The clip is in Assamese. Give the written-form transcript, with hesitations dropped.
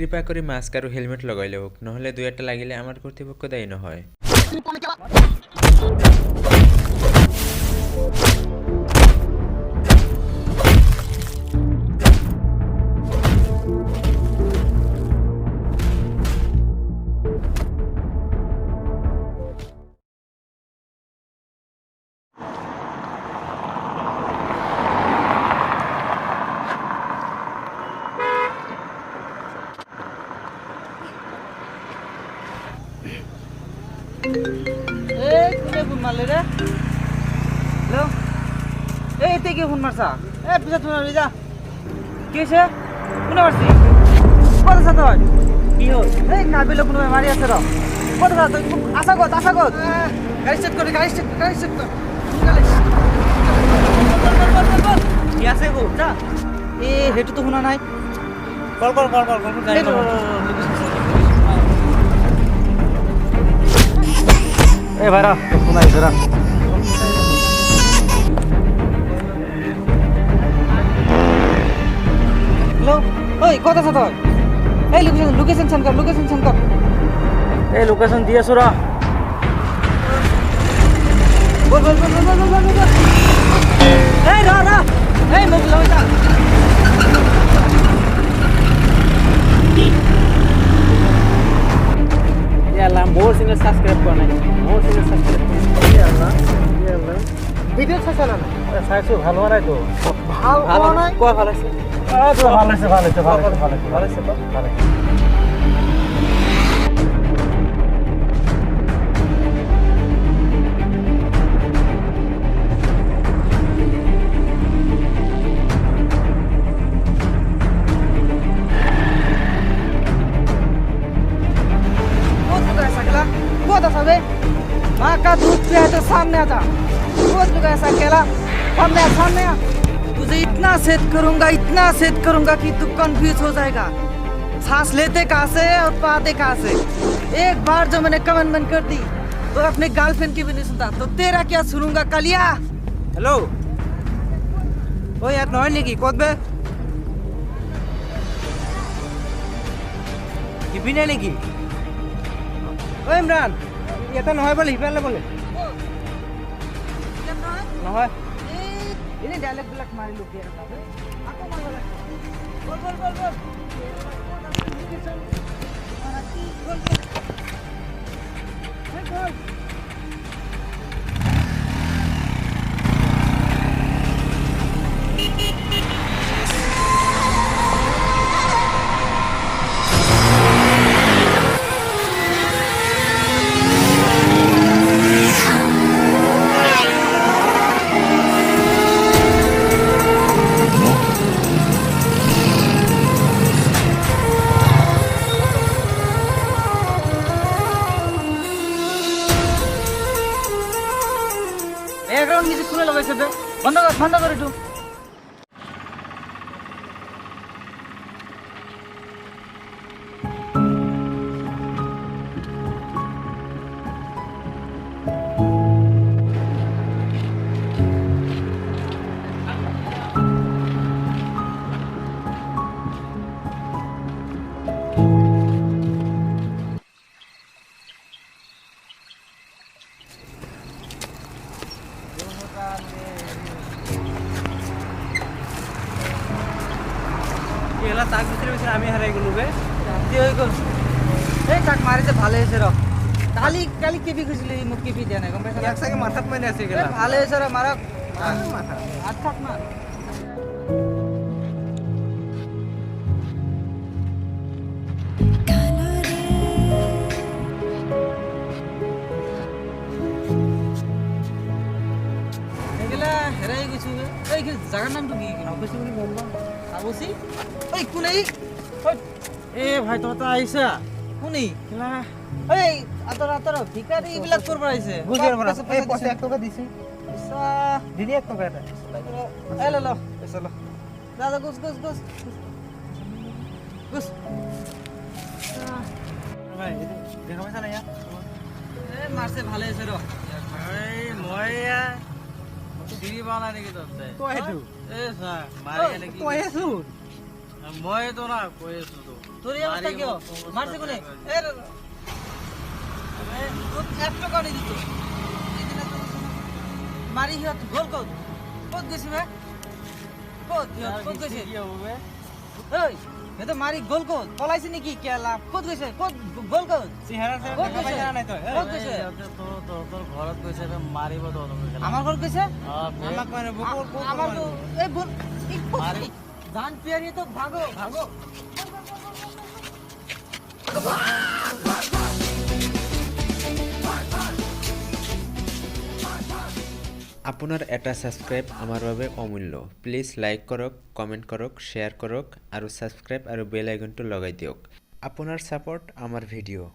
কৃপা কৰি মাস্ক আৰু হেলমেট লগাই লওক, নহ'লে দুই এটা লাগিলে আমাৰ কৰ্তৃপক্ষ দায়ী নহয়। কোনে ফোন মারলে রে? হ্যালো, এতে কি ফোন মারছা? পিছা তুমি মারবি যা। কি হয়েছে? কোনে মারছি? কত সাথে হয়? কি হল? কাবিলে কোনো মারি আছে র। কত সাথে? আশা কর, আশা কর। গাড়ি সেট করে, গাড়ি সেট কর। কি আছে গো? যা। হেটু তো শোনা নাই। কল। ভাইরা শোনাই ধরা হ্যালো ওই কথা সাথে হয় এই লোকেশন সেন্ড কর এই লোকেশন দিয়েছো রা বল এই রা এই মোবাইল লইতা यार मोर सिंगल सब्सक्राइब करना ভিডিও চাইছা না চাইছো ভালো হয় তো ভালো নাই কোয়া ভালো আছে ভালো আছে माँ का दूध पिया तो सामने आ जा बहुत लोग ऐसा कहला सामने आ तुझे इतना सेट करूंगा कि तू कंफ्यूज हो जाएगा सांस लेते कहाँ से और पाते कहाँ से एक बार जो मैंने कमेंटमेंट कर दी तो अपने गर्लफ्रेंड की भी नहीं सुनता तो तेरा क्या सुनूंगा कालिया हेलो ओ यार नॉय नेकी कत बे किबिने नेकी ओ इमरान এটা নহয় বলে হিপালে বলে নহয় এনে ডায়লগ বিলাক মারি লুকিয়ে রাখবে আকো মারবা লাগে বল ব্যাকগ্রাউন্ড মিউজিক শুনে লাগাইছে বে বন্ধ কর একটু এলা তাক ভিতরে আমি হারাই গেলু বে রাতে হই গল এই তাক মারিতে ভালো হইছে র কালি কেবি খুঁজলি মুখ কেবি দেয়া না গম পাইছ একসাথে মাথাত মাইনে আছে গেলা ভালো হইছে র মারা মাথা আর থাক না হেরাই গেছু এই জায়গার নামটা কি আবসি বলি বলবা আবসি ওই কোনেই এ ভাই তো তো আইছা কোনেই খেলা এই আতর ভিখারি বিলাক করবা আইছে বুঝির বড় এই পয়সা 1 টাকা দিছি পয়সা দিদি 1 টাকা এটা এই লো পয়সা লো দাদা গুস ভাই দেখা পয়সা না এ মারছে ভালো হইছে র ভাই ময়া দিদি বানা নাকি তোতে তো হেতু এ স্যার মারে নাকি তো হেতু মই তো না কৈ আছো তো তোর এই অবস্থা কি মারছে কোনে এ তোর 1 টাকা নি দিত মারি হিয়া তুই গোল কর কত গেছি বে কত গেছি কি হবে এই এ তো মারি গোল কর পলাইছি নাকি কেলা কত গেছে কত গোল কর চেহারা ক'ত গৈছে? দেখা নাই তো ক'ত গৈছে? তোর ঘৰত গৈছে মাৰিব তো আমাৰ ঘৰ কইছে আমাক মানে বকুল আমাৰ তো এই বল মাৰি। জান পিয়াৰি তো ভাগো ভাগো আপোনাৰ এটা ছাবস্ক্ৰাইব আমাৰ বাবে অমূল্য প্লিজ লাইক কৰক কমেণ্ট কৰক শ্বেয়াৰ কৰক আৰু ছাবস্ক্ৰাইব আৰু বেল আইকনটো লগাই দিয়ক আপোনাৰ ছাপোৰ্ট আমাৰ ভিডিঅ'